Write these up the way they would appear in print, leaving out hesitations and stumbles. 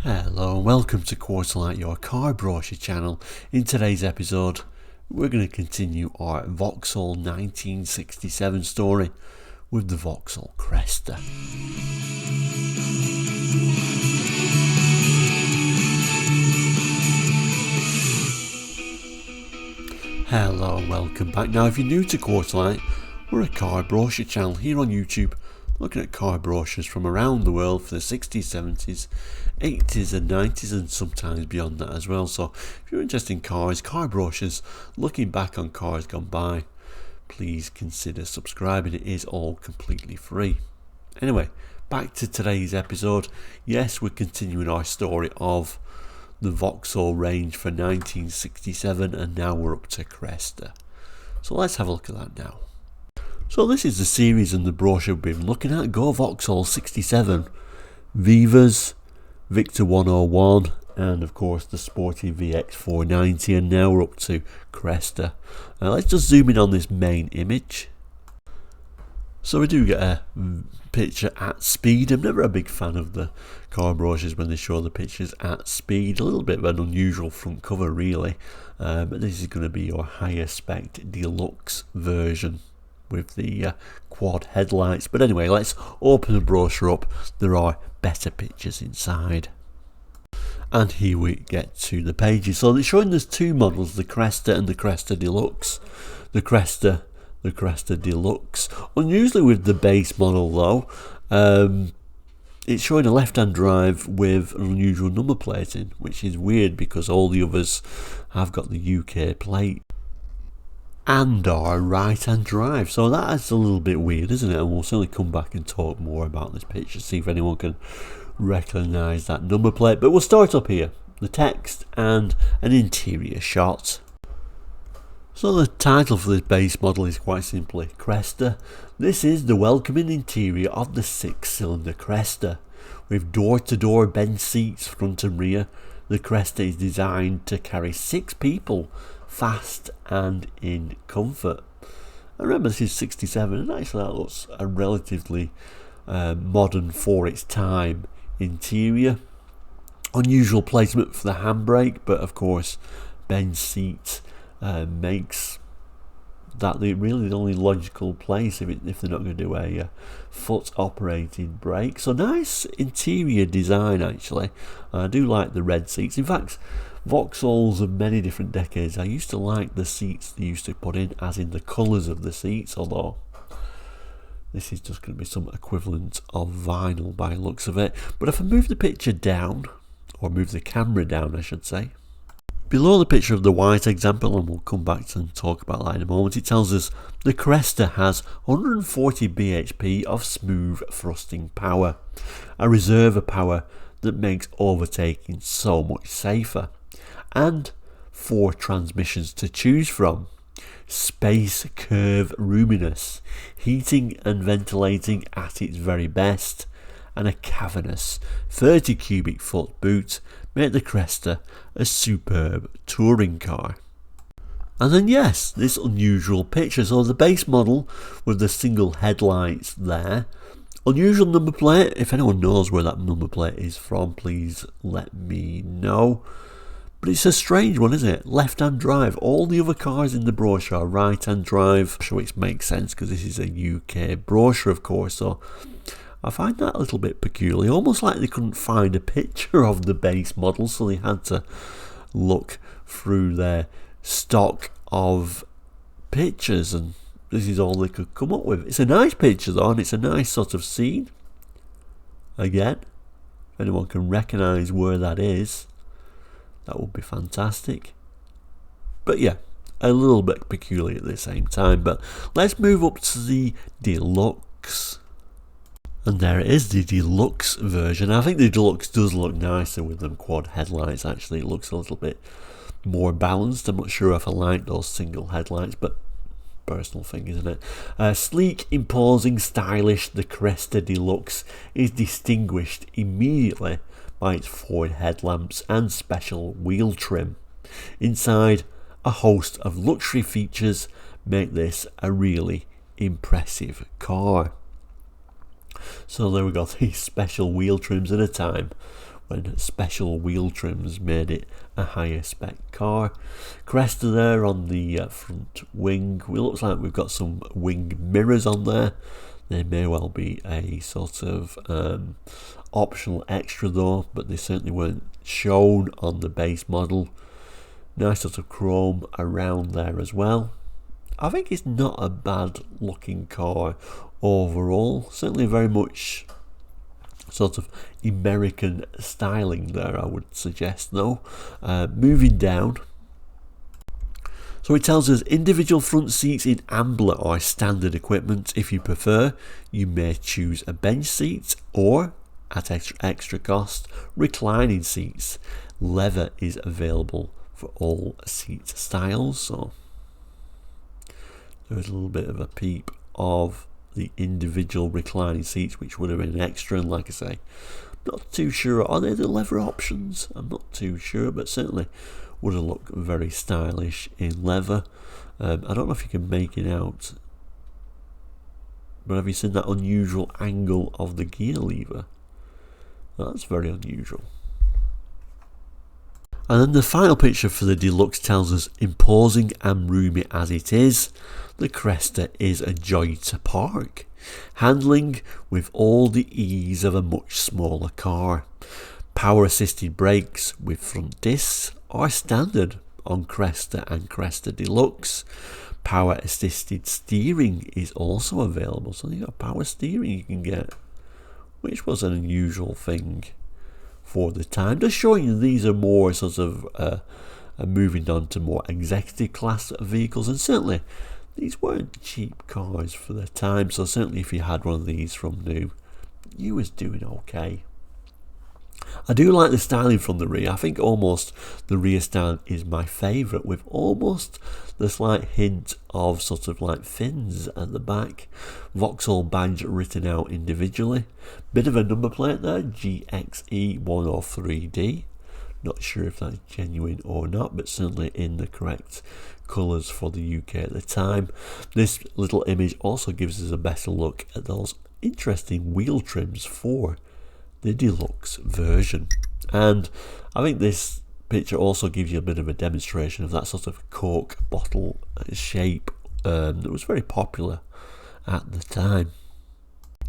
Hello and welcome to Quarterlight, your car brochure channel. In today's episode, we're going to continue our Vauxhall 1967 story with the Vauxhall Cresta. Hello and welcome back. Now, if you're new to Quarterlight, we're a car brochure channel here on YouTube, looking at car brochures from around the world for the 60s, 70s, 80s and 90s and sometimes beyond that as well. So if you're interested in cars, car brochures, looking back on cars gone by, please consider subscribing. It is all completely free. Anyway, back to today's episode. Yes, we're continuing our story of the Vauxhall range for 1967 and now we're up to Cresta. So let's have a look at that now. So this is the series and the brochure we've been looking at. Go Vauxhall 67, Vivas, Victor 101 and of course the sporty VX 490, and now we're up to Cresta. Let's just zoom in on this main image. So we do get a picture at speed. I'm never a big fan of the car brochures when they show the pictures at speed. A little bit of an unusual front cover really, but this is going to be your higher spec deluxe version with the quad headlights. But anyway, let's open the brochure up. There are better pictures inside. And here we get to the pages. So they're showing us two models, the Cresta and the Cresta Deluxe. The Cresta Deluxe. Unusually with the base model though, it's showing a left-hand drive with an unusual number plating, which is weird because all the others have got the UK plate and are right-hand drive. So that is a little bit weird, isn't it? And we'll certainly come back and talk more about this picture, see if anyone can recognise that number plate. But we'll start up here, the text and an interior shot. So the title for this base model is quite simply Cresta. This is the welcoming interior of the 6-cylinder Cresta. With door-to-door bench seats front and rear, the Cresta is designed to carry 6 people fast and in comfort. I remember this is 67 and actually that looks a relatively modern for its time interior. Unusual placement for the handbrake, but of course bench seat makes that really the only logical place if they're not going to do a foot operated brake. So nice interior design actually. I do like the red seats. In fact, Vauxhalls of many different decades, I used to like the seats they used to put in, as in the colours of the seats, although this is just going to be some equivalent of vinyl by the looks of it. But if I move the picture down, or move the camera down I should say, below the picture of the white example, and we'll come back to and talk about that in a moment, it tells us the Cresta has 140 bhp of smooth thrusting power, a reservoir power that makes overtaking so much safer, and 4 transmissions to choose from. Space curve roominess, heating and ventilating at its very best, and a cavernous 30 cubic foot boot make the Cresta a superb touring car. And then yes, this unusual picture. So the base model with the single headlights there. Unusual number plate. If anyone knows where that number plate is from, please let me know. But it's a strange one, isn't it? Left-hand drive. All the other cars in the brochure are right-hand drive, which makes sense because this is a UK brochure, of course. So I find that a little bit peculiar. Almost like they couldn't find a picture of the base model, so they had to look through their stock of pictures, and this is all they could come up with. It's a nice picture though, and it's a nice sort of scene. Again, if anyone can recognise where that is, that would be fantastic. But yeah, a little bit peculiar at the same time. But let's move up to the Deluxe. And there it is, the Deluxe version. I think the Deluxe does look nicer with them quad headlights actually. It looks a little bit more balanced. I'm not sure if I like those single headlights, but personal thing, isn't it? Sleek, imposing, stylish, the Cresta Deluxe is distinguished immediately by its forward headlamps and special wheel trim. Inside, a host of luxury features make this a really impressive car. So there we got these special wheel trims at a time when special wheel trims made it a higher spec car. Cresta there on the front wing. It looks like we've got some wing mirrors on there. They may well be a sort of optional extra though, but they certainly weren't shown on the base model. Nice sort of chrome around there as well. I think it's not a bad looking car overall. Certainly very much sort of American styling there, I would suggest though. Moving down. So it tells us individual front seats in Ambler are standard equipment. If you prefer, you may choose a bench seat or, at extra cost, reclining seats. Leather is available for all seat styles. So there's a little bit of a peep of the individual reclining seats, which would have been extra, and like I say, not too sure, are they the leather options? I'm not too sure, but certainly would have looked very stylish in leather. I don't know if you can make it out, but have you seen that unusual angle of the gear lever? That's very unusual. And then the final picture for the Deluxe tells us, imposing and roomy as it is, the Cresta is a joy to park, handling with all the ease of a much smaller car. Power assisted brakes with front discs are standard on Cresta and Cresta Deluxe. Power assisted steering is also available, so you've got power steering you can get, which was an unusual thing for the time. Just showing you these are more sort of moving on to more executive class vehicles, and certainly these weren't cheap cars for the time, so certainly if you had one of these from new, you was doing okay. I do like the styling from the rear. I think almost the rear styling is my favourite, with almost the slight hint of sort of like fins at the back. Vauxhall badge written out individually. Bit of a number plate there, GXE103D. Not sure if that's genuine or not, but certainly in the correct colours for the UK at the time. This little image also gives us a better look at those interesting wheel trims for the Deluxe version, and I think this picture also gives you a bit of a demonstration of that sort of Coke bottle shape that was very popular at the time.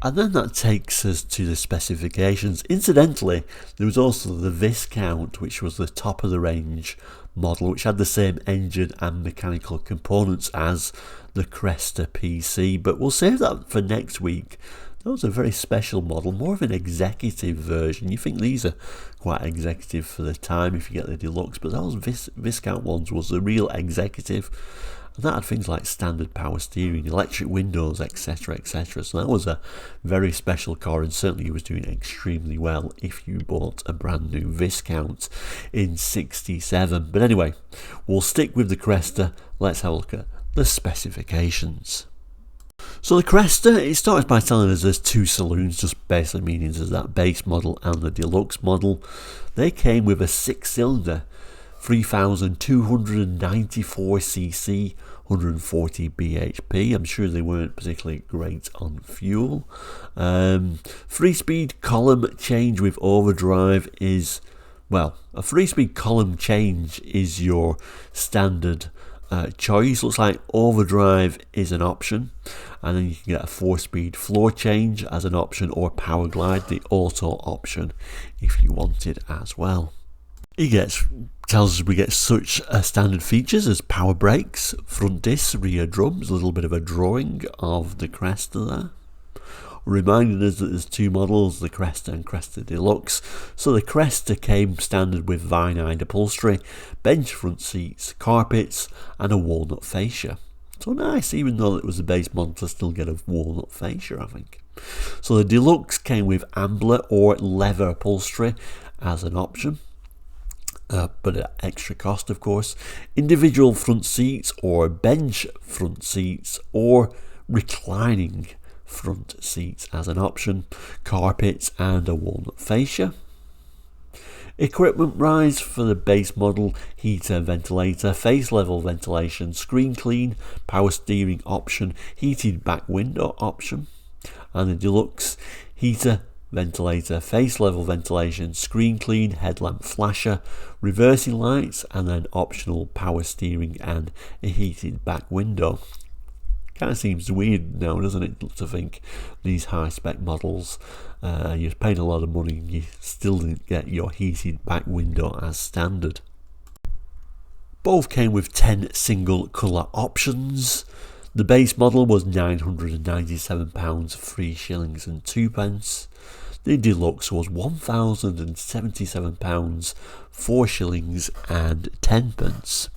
And then that takes us to the specifications. Incidentally, there was also the Viscount, which was the top of the range model, which had the same engine and mechanical components as the Cresta PC, but we'll save that for next week. That was a very special model, more of an executive version. You think these are quite executive for the time if you get the Deluxe, but those Viscount ones was the real executive. And that had things like standard power steering, electric windows, etc, etc. So that was a very special car, and certainly was doing extremely well if you bought a brand new Viscount in '67. But anyway, we'll stick with the Cresta. Let's have a look at the specifications. So the Cresta, it starts by telling us there's two saloons, just basically meaning there's that base model and the Deluxe model. They came with a 6-cylinder, 3,294cc, 140 bhp. I'm sure they weren't particularly great on fuel. 3-speed column change with overdrive is, well, a 3-speed column change is your standard choice. Looks like overdrive is an option, and then you can get a 4-speed floor change as an option, or power glide, the auto option, if you wanted as well. Tells us we get such standard features as power brakes, front discs, rear drums, a little bit of a drawing of the Cresta there, reminding us that there's two models, the Cresta and Cresta Deluxe. So the Cresta came standard with vinide upholstery, bench front seats, carpets, and a walnut fascia. So nice, even though it was a base model, to still get a walnut fascia, I think. So the Deluxe came with Ambler or leather upholstery as an option, but at extra cost, of course. Individual front seats or bench front seats or reclining front seats as an option, carpets and a walnut fascia. Equipment rise for the base model, heater, ventilator, face level ventilation, screen clean, power steering option, heated back window option, and the Deluxe, heater, ventilator, face level ventilation, screen clean, headlamp flasher, reversing lights, and then optional power steering and a heated back window. Kind of seems weird now, doesn't it, to think these high spec models, you're paying a lot of money and you still didn't get your heated back window as standard. Both came with 10 single colour options. The base model was £997, 3 shillings and 2 pence. The deluxe was £1,077, 4 shillings and 10 pence.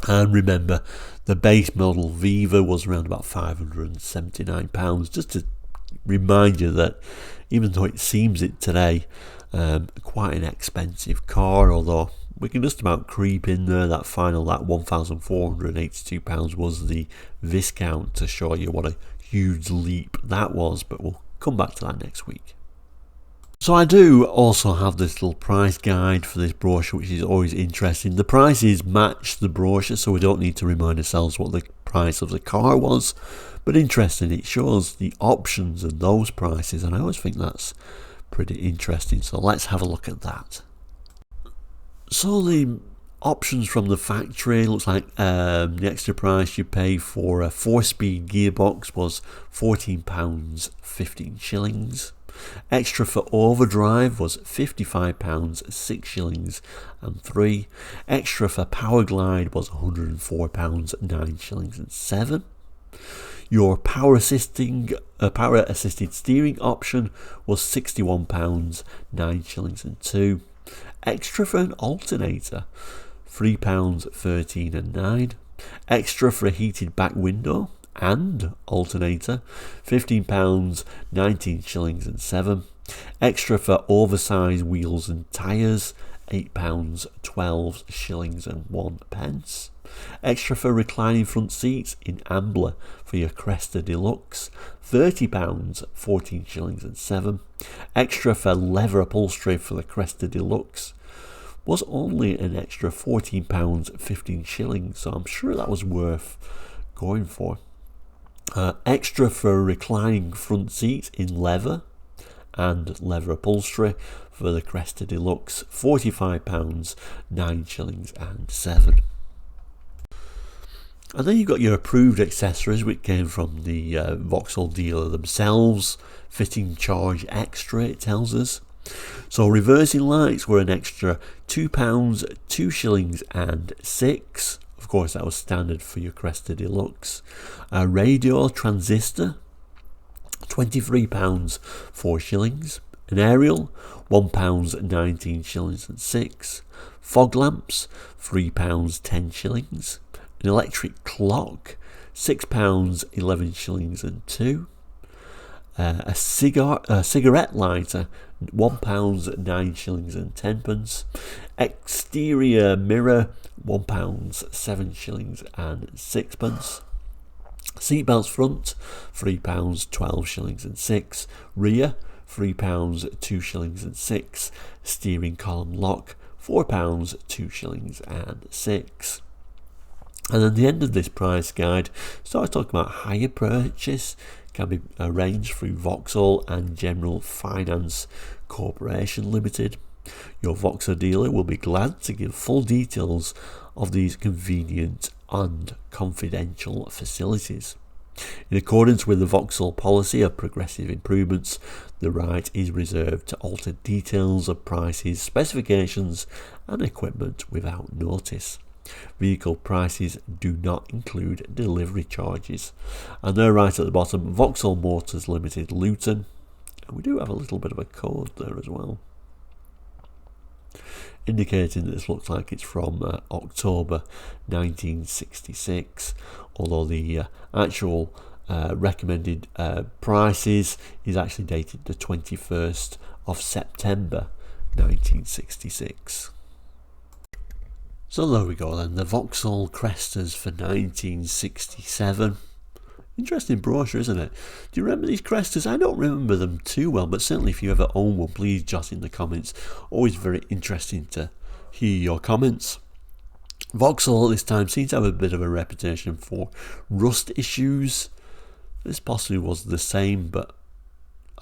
And remember, the base model Viva was around about £579, just to remind you that even though it seems it today, quite an expensive car, although we can just about creep in there. That £1,482 was the viscount to show you what a huge leap that was, but we'll come back to that next week. So I do also have this little price guide for this brochure, which is always interesting. The prices match the brochure, so we don't need to remind ourselves what the price of the car was, but interesting, it shows the options and those prices, and I always think that's pretty interesting. So let's have a look at that. So the options from the factory, looks like the extra price you pay for a 4-speed gearbox was £14, 15 shillings. Extra for overdrive was £55, 6 shillings and 3. Extra for power glide was £104, 9 shillings and 7. Your power assisted steering option was £61, 9 shillings and 2. Extra for an alternator, £3, 13 and 9. Extra for a heated back window and alternator, £15, 19 shillings and 7. Extra for oversized wheels and tyres, £8, 12 shillings and 1 pence. Extra for reclining front seats in Ambler for your Cresta Deluxe, £30, 14 shillings and 7. Extra for leather upholstery for the Cresta Deluxe was only an extra £14, 15 shillings, so I'm sure that was worth going for. Extra for reclining front seats in leather and leather upholstery for the Cresta Deluxe, £45, 9 shillings and 7. And then you've got your approved accessories, which came from the Vauxhall dealer themselves. Fitting charge extra, it tells us. So reversing lights were an extra £2, 2 shillings and 6. Of course, that was standard for your Cresta Deluxe. A radio transistor, £23, 4 shillings. An aerial, £1, 19 shillings and 6. Fog lamps, £3, 10 shillings. An electric clock, £6, 11 shillings and 2. A cigarette lighter, £1, 9 shillings and 10 pence. Exterior mirror, £1, 7 shillings and 6 pence. Seatbelts front, £3, 12 shillings and 6. Rear, £3, 2 shillings and 6. Steering column lock, £4, 2 shillings and 6. And at the end of this price guide, starts talking about hire purchase can be arranged through Vauxhall and General Finance Corporation Limited. Your Vauxhall dealer will be glad to give full details of these convenient and confidential facilities. In accordance with the Vauxhall policy of progressive improvements, the right is reserved to alter details of prices, specifications and equipment without notice. Vehicle prices do not include delivery charges. And they're right at the bottom, Vauxhall Motors Limited, Luton. And we do have a little bit of a code there as well, indicating that this looks like it's from October 1966, although the actual recommended prices is actually dated the 21st of September 1966. So there we go then, the Vauxhall Crestas for 1967. Interesting brochure, isn't it? Do you remember these Crestas? I don't remember them too well, but certainly if you ever own one, please jot in the comments. Always very interesting to hear your comments. Vauxhall at this time seems to have a bit of a reputation for rust issues. This possibly was the same, but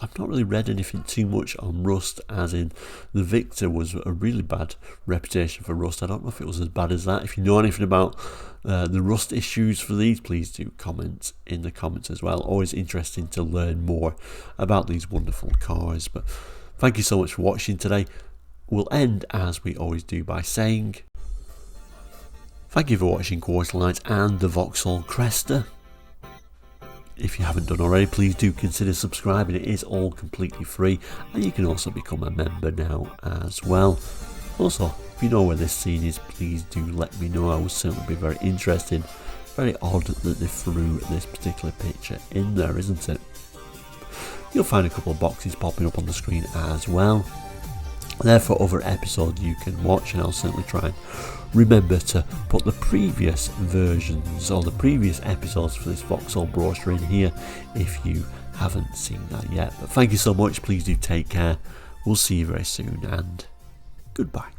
I've not really read anything too much on rust, as in the Victor was a really bad reputation for rust. I don't know if it was as bad as that. If you know anything about the rust issues for these, please do comment in the comments as well. Always interesting to learn more about these wonderful cars. But thank you so much for watching today. We'll end, as we always do, by saying thank you for watching Quarterlight and the Vauxhall Cresta. If you haven't done already, please do consider subscribing. It is all completely free, and you can also become a member now as well. Also, if you know where this scene is, please do let me know. I will certainly be very interested. Very odd that they threw this particular picture in there, isn't it? You'll find a couple of boxes popping up on the screen as well. Therefore, other episodes you can watch, and I'll certainly try and remember to put the previous versions or the previous episodes for this Vauxhall brochure in here if you haven't seen that yet. But thank you so much. Please do take care. We'll see you very soon, and goodbye.